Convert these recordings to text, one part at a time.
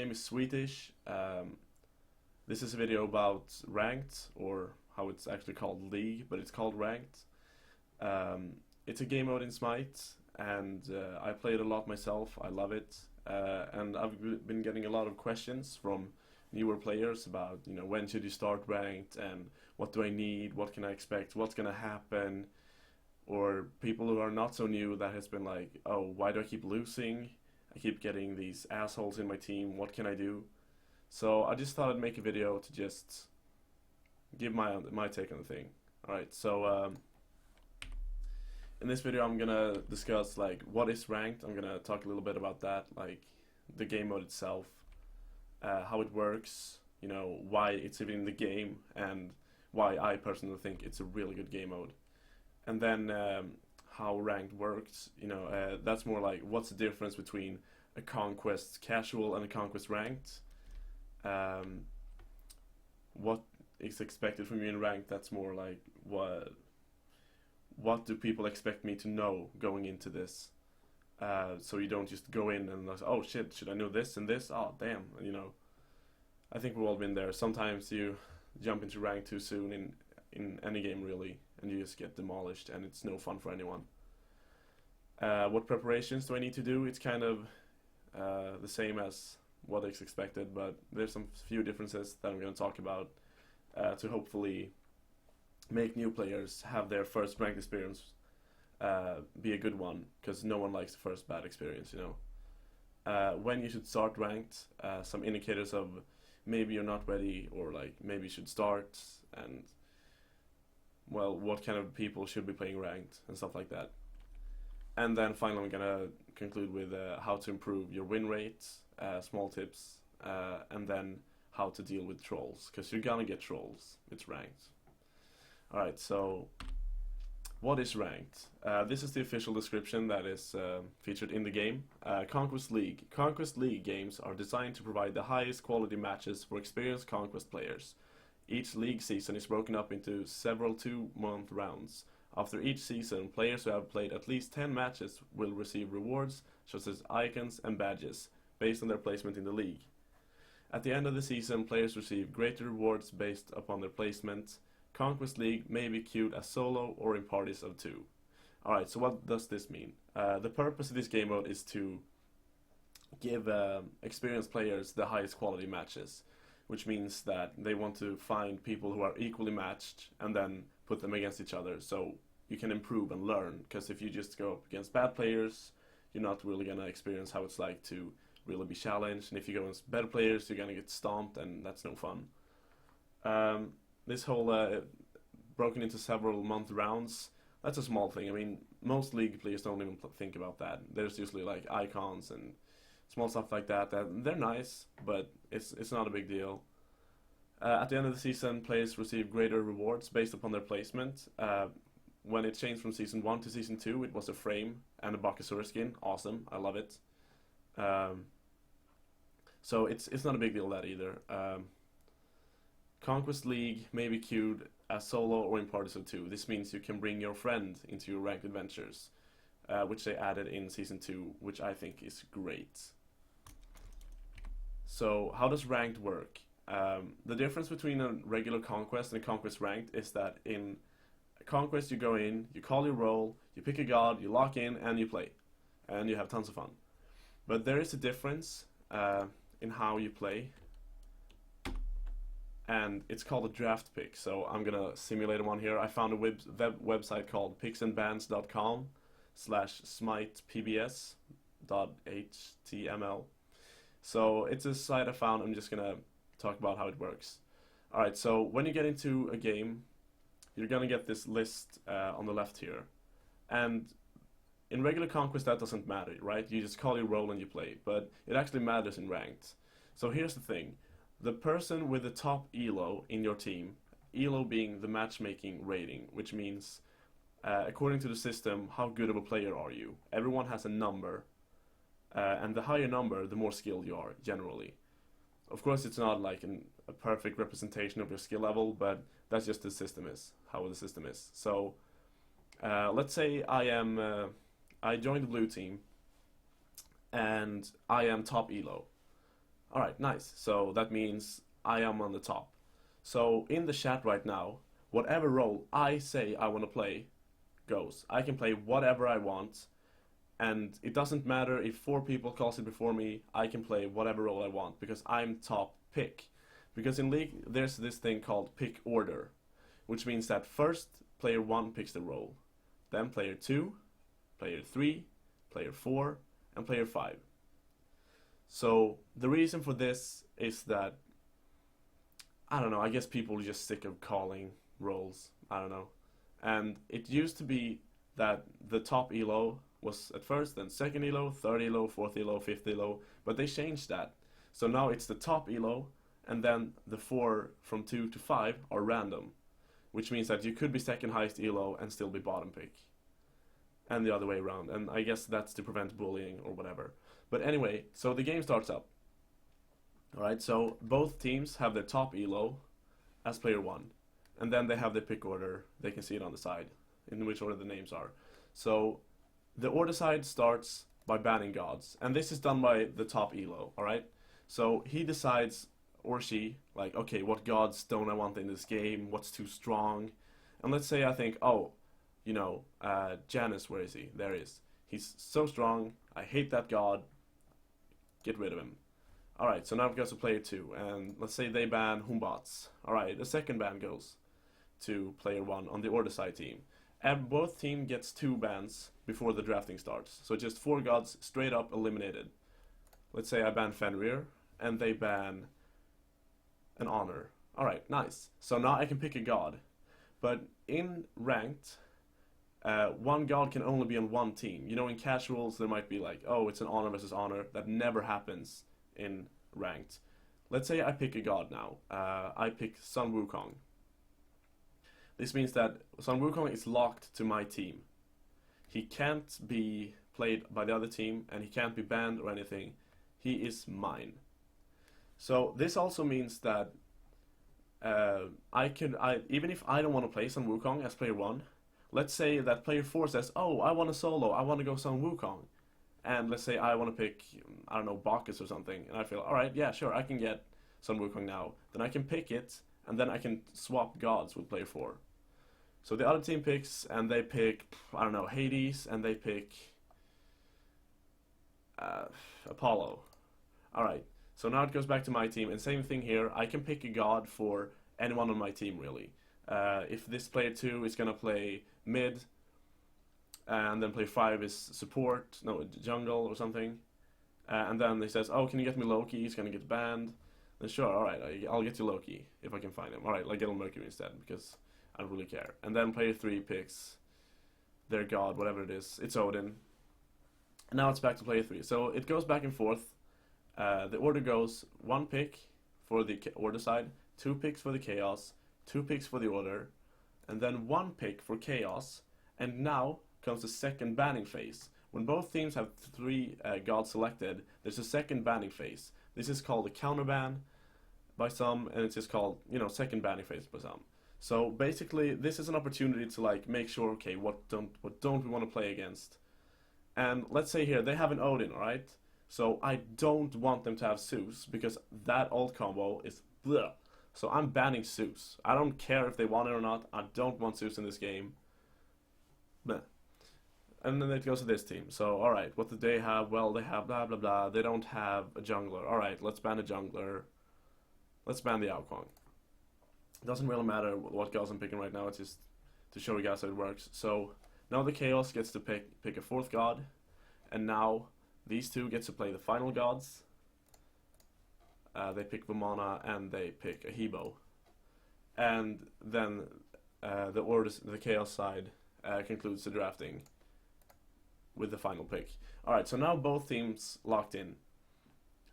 name is Swedish. This is a video about ranked, or how it's actually called League, but it's called ranked. It's a game mode in Smite, and I play it a lot myself. I love it, and I've been getting a lot of questions from newer players about, when should you start ranked, and what do I need, what can I expect, what's gonna happen, or people who are not so new that has been like, oh, why do I keep losing? I keep getting these assholes in my team, what can I do? So I just thought I'd make a video to just give my take on the thing. Alright, so in this video I'm gonna discuss like what is ranked. I'm gonna talk a little bit about that, like the game mode itself, how it works, why it's even in the game, and why I personally think it's a really good game mode. And then how ranked works, that's more like what's the difference between a conquest casual and a conquest ranked. What is expected from me in ranked, that's more like what do people expect me to know going into this, so you don't just go in and like, oh shit, should I know this and this, oh damn, I think we've all been there. Sometimes you jump into rank too soon in any game really, and you just get demolished and it's no fun for anyone. What preparations do I need to do? It's kind of the same as what is expected, but there's some few differences that I'm going to talk about to hopefully make new players have their first ranked experience be a good one, because no one likes the first bad experience, when you should start ranked, some indicators of maybe you're not ready, or like maybe you should start, and well, what kind of people should be playing ranked and stuff like that. And then finally I'm gonna conclude with how to improve your win rate, small tips, and then how to deal with trolls, because you're gonna get trolls. It's ranked. Alright, so what is ranked? This is the official description that is featured in the game. Conquest League. Conquest League games are designed to provide the highest quality matches for experienced Conquest players. Each league season is broken up into several 2-month rounds. After each season, players who have played at least 10 matches will receive rewards such as icons and badges based on their placement in the league. At the end of the season, players receive greater rewards based upon their placement. Conquest League may be queued as solo or in parties of 2. Alright, so what does this mean? The purpose of this game mode is to give experienced players the highest quality matches, which means that they want to find people who are equally matched and then put them against each other, so you can improve and learn, because if you just go up against bad players, you're not really going to experience how it's like to really be challenged, and if you go against better players, you're going to get stomped, and that's no fun. This whole broken into several month rounds, that's a small thing. I mean, most league players don't even think about that. There's usually like icons and small stuff like that they're nice, but it's not a big deal. At the end of the season, players receive greater rewards based upon their placement. When it changed from Season 1 to Season 2, it was a frame and a Bakasura skin. Awesome, I love it. So it's not a big deal that either. Conquest League may be queued as solo or in parties of 2. This means you can bring your friend into your ranked adventures, which they added in Season 2, which I think is great. So how does ranked work? The difference between a regular conquest and a conquest ranked is that in a conquest you go in, you call your role, you pick a god, you lock in, and you play. And you have tons of fun. But there is a difference in how you play, and it's called a draft pick. So I'm gonna simulate one here. I found a website called picksandbans.com/smitepbs.html. So it's a site I found. I'm just gonna talk about how it works. Alright, so when you get into a game, you're gonna get this list on the left here. And in regular conquest that doesn't matter, right? You just call your role and you play. But it actually matters in ranked. So here's the thing. The person with the top elo in your team, elo being the matchmaking rating, which means according to the system, how good of a player are you? Everyone has a number, and the higher number, the more skilled you are, generally. Of course, it's not like a perfect representation of your skill level, but that's just how the system is. So, let's say I joined the blue team, and I am top elo. Alright, nice. So that means I am on the top. So in the chat right now, whatever role I say I want to play goes. I can play whatever I want, and it doesn't matter if 4 people calls it before me, I can play whatever role I want because I'm top pick. Because in League, there's this thing called pick order, which means that first player 1 picks the role, then player 2, player 3, player 4, and player 5. So the reason for this is that, I don't know, I guess people are just sick of calling roles, I don't know. And it used to be that the top elo was at first, then second elo, third elo, fourth elo, fifth elo, but they changed that. So now it's the top elo, and then the 4 from 2 to 5 are random, which means that you could be second highest elo and still be bottom pick. And the other way around, and I guess that's to prevent bullying or whatever. But anyway, so the game starts up. Alright, so both teams have their top elo as player 1, and then they have their pick order. They can see it on the side, in which order the names are. So the order side starts by banning gods, and this is done by the top elo, alright? So he decides, or she, like, okay, what gods don't I want in this game, what's too strong? And let's say I think, oh, you know, Janus, where is he? There he is. He's so strong, I hate that god, get rid of him. Alright, so now it goes to player 2, and let's say they ban Humbots. Alright, the second ban goes to player 1 on the order side team. And both team gets 2 bans before the drafting starts. So just 4 gods straight up eliminated. Let's say I ban Fenrir, and they ban an honor. Alright, nice. So now I can pick a god. But in ranked, 1 god can only be on 1 team. You know, in casuals there might be like, oh, it's an honor versus honor. That never happens in ranked. Let's say I pick a god now. I pick Sun Wukong. This means that Sun Wukong is locked to my team. He can't be played by the other team, and he can't be banned or anything. He is mine. So this also means that even if I don't want to play Sun Wukong as player 1, let's say that player 4 says, oh, I want to solo, I want to go Sun Wukong. And let's say I want to pick, I don't know, Bacchus or something, and I feel, alright, yeah, sure, I can get Sun Wukong now. Then I can pick it, and then I can swap gods with player 4. So the other team picks, and they pick, I don't know, Hades, and they pick Apollo. Alright, so now it goes back to my team, and same thing here, I can pick a god for anyone on my team, really. If this player 2 is gonna play mid, and then player 5 is support, no, jungle or something, and then he says, oh, can you get me Loki, he's gonna get banned. Then sure, alright, I'll get you Loki, if I can find him. Alright, I'll get on Mercury instead, because I don't really care. And then player 3 picks their god, whatever it is, it's Odin. And now it's back to player 3. So it goes back and forth. The order goes 1 pick for the order side, 2 picks for the chaos, 2 picks for the order, and then 1 pick for chaos. And now comes the second banning phase. When both teams have 3 gods selected, there's a second banning phase. This is called a counter ban by some, and it's just called, you know, second banning phase by some. So basically, this is an opportunity to like make sure, okay, what don't we want to play against? And let's say here they have an Odin, alright? So I don't want them to have Zeus because that ult combo is bleh. So I'm banning Zeus. I don't care if they want it or not. I don't want Zeus in this game. Bleh. And then it goes to this team. So, alright, what do they have? Well, they have blah blah blah. They don't have a jungler. Alright, let's ban a jungler. Let's ban the Aokong. It doesn't really matter what gods I'm picking right now. It's just to show you guys how it works. So, now the Chaos gets to pick a 4th god. And now, these 2 get to play the final gods. They pick Vamana and they pick a Hebo. And then the Chaos side concludes the drafting with the final pick. Alright, so now both teams locked in.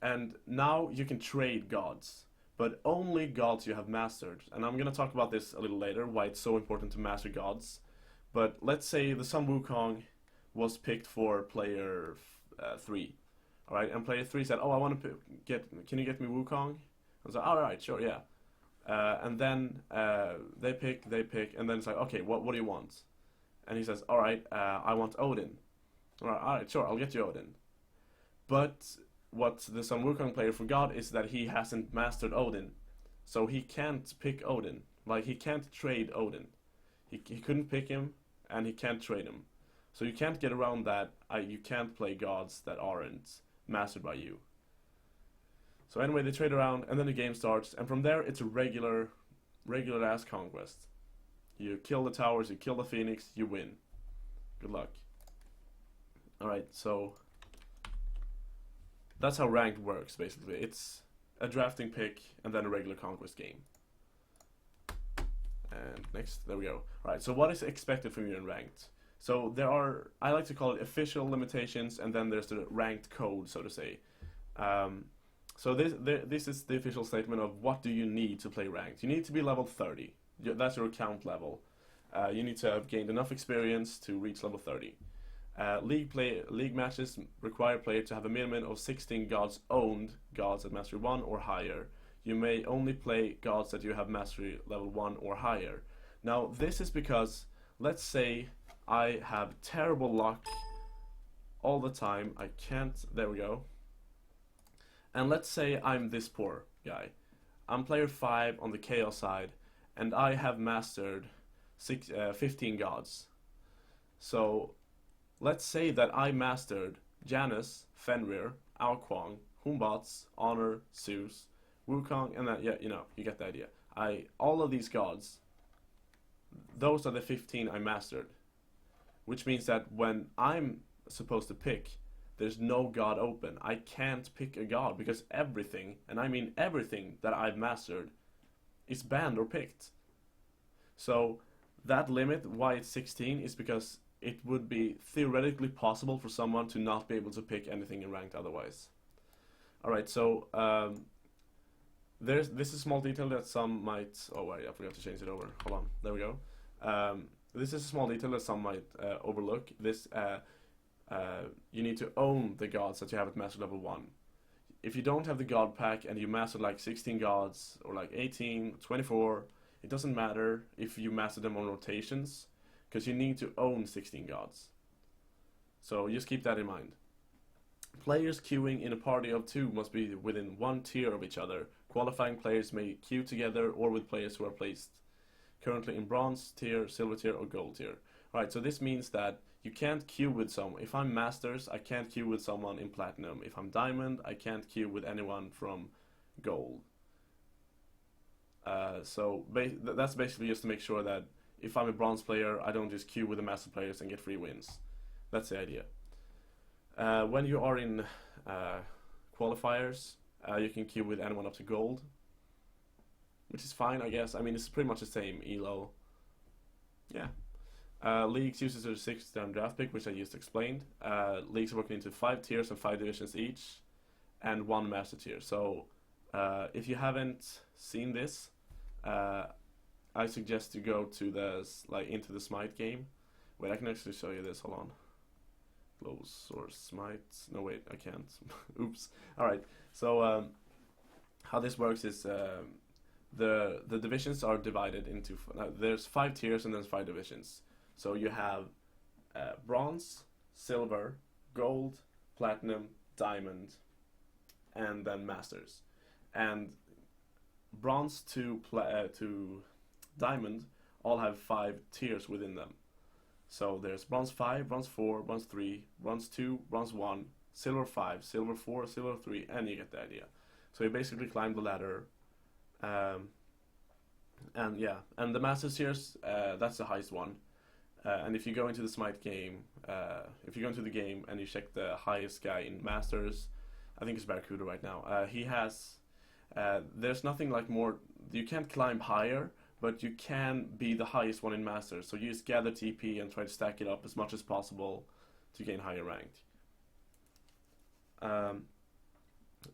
And now you can trade gods, but only gods you have mastered. And I'm gonna talk about this a little later, why it's so important to master gods. But let's say the Sun Wukong was picked for player 3. Alright, and player 3 said, oh, I want to can you get me Wukong? I was like, alright, sure, yeah. And then they pick, and then it's like, okay, what do you want? And he says, alright, I want Odin. Alright, sure, I'll get you Odin. But what the Sun Wukong player forgot is that he hasn't mastered Odin, so he can't pick Odin. Like, he can't trade Odin. He couldn't pick him, and he can't trade him. So you can't get around that. You can't play gods that aren't mastered by you. So anyway, they trade around, and then the game starts, and from there it's a regular ass conquest. You kill the towers, you kill the phoenix, you win. Good luck. Alright, so that's how ranked works, basically. It's a drafting pick, and then a regular conquest game. And next, there we go. Alright, so what is expected from you in ranked? So there are, I like to call it official limitations, and then there's the ranked code, so to say. So this is the official statement of what do you need to play ranked. You need to be level 30. That's your count level. You need to have gained enough experience to reach level 30. League matches require player to have a minimum of 16 gods-owned gods at mastery 1 or higher. You may only play gods that you have mastery level 1 or higher. Now this is because, let's say I have terrible luck all the time. I can't, there we go. And let's say I'm this poor guy. I'm player 5 on the chaos side, and I have mastered 15 gods. So let's say that I mastered Janus, Fenrir, Aokwang, Humbats, Honor, Zeus, Wukong, and that, yeah, you know, you get the idea. All of these gods, those are the 15 I mastered. Which means that when I'm supposed to pick, there's no god open. I can't pick a god because everything, and I mean everything that I've mastered, is banned or picked. So that limit, why it's 16, is because it would be theoretically possible for someone to not be able to pick anything in ranked otherwise. Alright, so this is a small detail that some might... Oh wait, I forgot to change it over. Hold on, there we go. This is a small detail that some might overlook. This you need to own the gods that you have at master level 1. If you don't have the god pack and you master like 16 gods or like 18, 24, it doesn't matter if you master them on rotations, because you need to own 16 gods. So just keep that in mind. Players queuing in a party of 2 must be within 1 tier of each other. Qualifying players may queue together or with players who are placed currently in bronze tier, silver tier, or gold tier. Right, so this means that you can't queue with someone. If I'm masters, I can't queue with someone in platinum. If I'm diamond, I can't queue with anyone from gold. So that's basically just to make sure that if I'm a bronze player, I don't just queue with the master players and get free wins. That's the idea. When you are in qualifiers, you can queue with anyone up to gold, which is fine, I guess. I mean, it's pretty much the same elo. Yeah. Leagues uses their 6th round draft pick, which I just explained. Leagues are broken into 5 tiers and 5 divisions each, and 1 master tier. So if you haven't seen this, I suggest you go to the into the Smite game. Wait, I can actually show you this. Hold on. Close source Smite. No, wait, I can't. Oops. All right. So how this works is the divisions are divided into. There's 5 tiers and there's 5 divisions. So you have bronze, silver, gold, platinum, diamond, and then masters. And bronze to diamond all have 5 tiers within them. So there's bronze 5, bronze 4, bronze 3, bronze 2, bronze 1, silver 5, silver 4, silver 3, and you get the idea. So you basically climb the ladder. And yeah, and the masters tiers, that's the highest one. And if you go into the Smite game, if you go into the game and you check the highest guy in masters, I think it's Barracuda right now. He has, there's nothing like more. You can't climb higher, but you can be the highest one in masters. So you just gather TP and try to stack it up as much as possible to gain higher rank.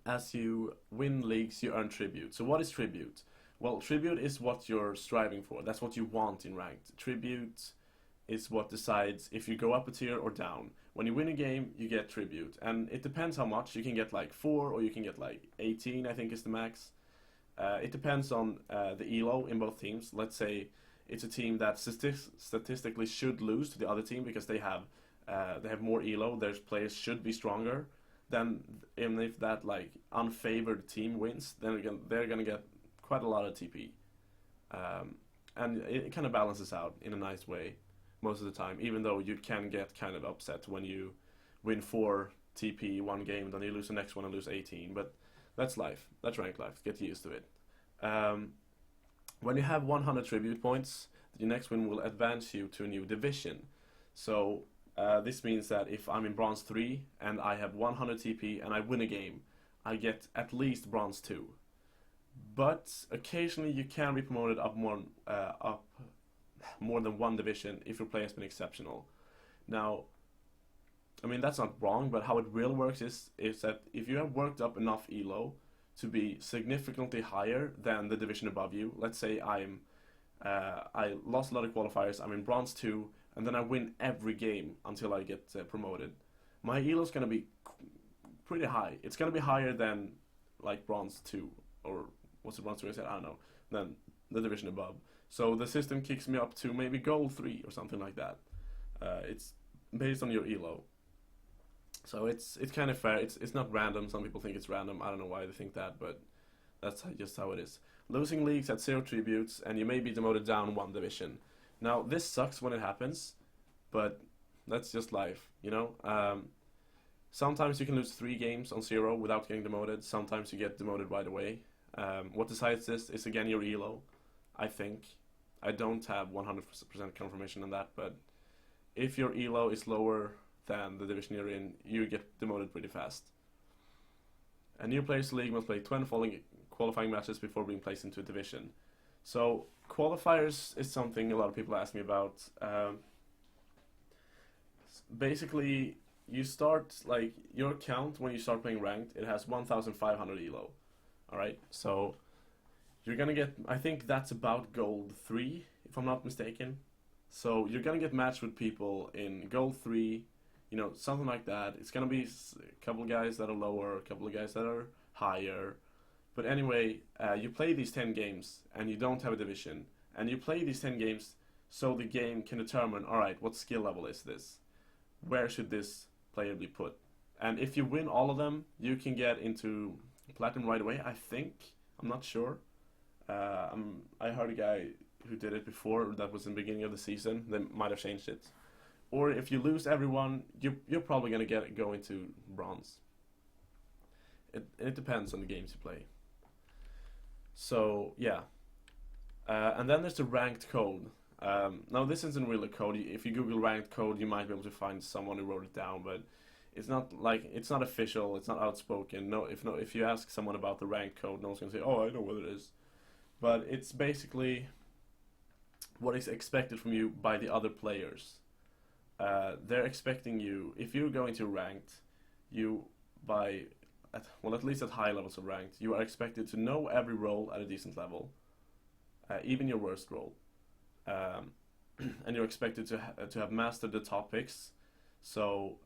As you win leagues, you earn tribute. So what is tribute? Well, tribute is what you're striving for. That's what you want in ranked. Tribute is what decides if you go up a tier or down. When you win a game, you get tribute. And it depends how much. You can get like 4 or you can get like 18, I think is the max. It depends on the elo in both teams. Let's say it's a team that statistically should lose to the other team because they have more elo. Their players should be stronger. then even if that like unfavored team wins, then again they're gonna get quite a lot of TP, and it kind of balances out in a nice way most of the time. Even though you can get kind of upset when you win 4 TP one game, then you lose the next one and lose 18. But that's life. That's ranked life. Get used to it. When you have 100 tribute points, your next win will advance you to a new division. So this means that if I'm in Bronze 3 and I have 100 TP and I win a game, I get at least Bronze 2. But occasionally you can be promoted up more than one division if your play has been exceptional. Now, I mean that's not wrong, but how it really works is that if you have worked up enough elo to be significantly higher than the division above you, let's say I lost a lot of qualifiers, I'm in Bronze 2, and then I win every game until I get promoted. My elo is gonna be pretty high. It's gonna be higher than like Bronze 2, or what's the Bronze 2 I said? I don't know. Than the division above. So the system kicks me up to maybe Gold 3 or something like that. It's based on your elo. So it's kind of fair. It's not random. Some people think it's random. I don't know why they think that, but that's just how it is. Losing leagues at 0 tributes, and you may be demoted down 1 division. Now this sucks when it happens, but that's just life, you know. Sometimes you can lose 3 games on 0 without getting demoted. Sometimes you get demoted right away. What decides this is again your elo, I think. I don't have 100% confirmation on that, but if your elo is lower than the division you're in, you get demoted pretty fast. A new players league must play 20 qualifying matches before being placed into a division. So qualifiers is something a lot of people ask me about. Basically, you start like your account when you start playing ranked. It has 1,500 elo. All right, so you're gonna get. I think that's about Gold 3, if I'm not mistaken. So you're gonna get matched with people in Gold 3, you know, something like that. It's gonna be a couple of guys that are lower, a couple of guys that are higher. But anyway, you play these 10 games and you don't have a division, and you play these 10 games so the game can determine, all right, what skill level is this? Where should this player be put? And if you win all of them, you can get into Platinum right away, I think. I'm not sure. I heard a guy who did it before, that was in the beginning of the season. They might have changed it. Or if you lose everyone, you're probably going to go into Bronze. It depends on the games you play. So, yeah. And then there's the ranked code. Now, this isn't really a code. If you Google ranked code, you might be able to find someone who wrote it down, but it's not official, it's not outspoken. If you ask someone about the ranked code, no one's going to say, oh, I know what it is. But it's basically what is expected from you by the other players. They're expecting you, if you're going to ranked, at least at high levels of ranked, you are expected to know every role at a decent level, even your worst role. And you're expected to have mastered the top picks. So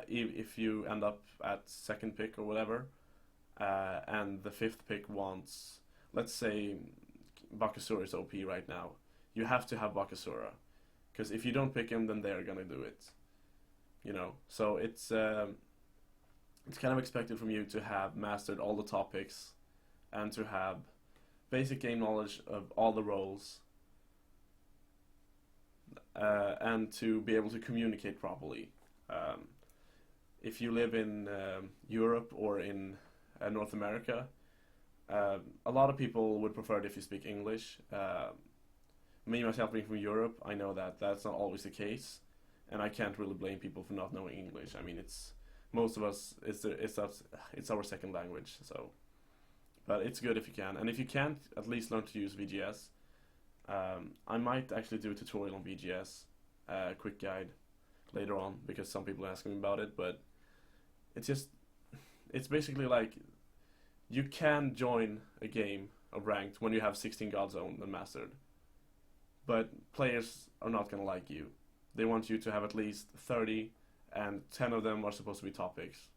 if you end up at 2nd pick or whatever, and the 5th pick wants, let's say Bakasura is OP right now, you have to have Bakasura, because if you don't pick him, then they're gonna do it, you know. So it's kind of expected from you to have mastered all the top picks and to have basic game knowledge of all the roles, and to be able to communicate properly. If you live in Europe or in North America, a lot of people would prefer it if you speak English. Me, myself, being from Europe, I know that that's not always the case, and I can't really blame people for not knowing English. I mean, most of us, it's our second language, so. But it's good if you can, and if you can't, at least learn to use VGS. I might actually do a tutorial on VGS, quick guide, later on, because some people are asking me about it, but it's basically like, you can join a game of ranked when you have 16 gods owned and mastered, but players are not going to like you. They want you to have at least 30, and 10 of them are supposed to be top picks.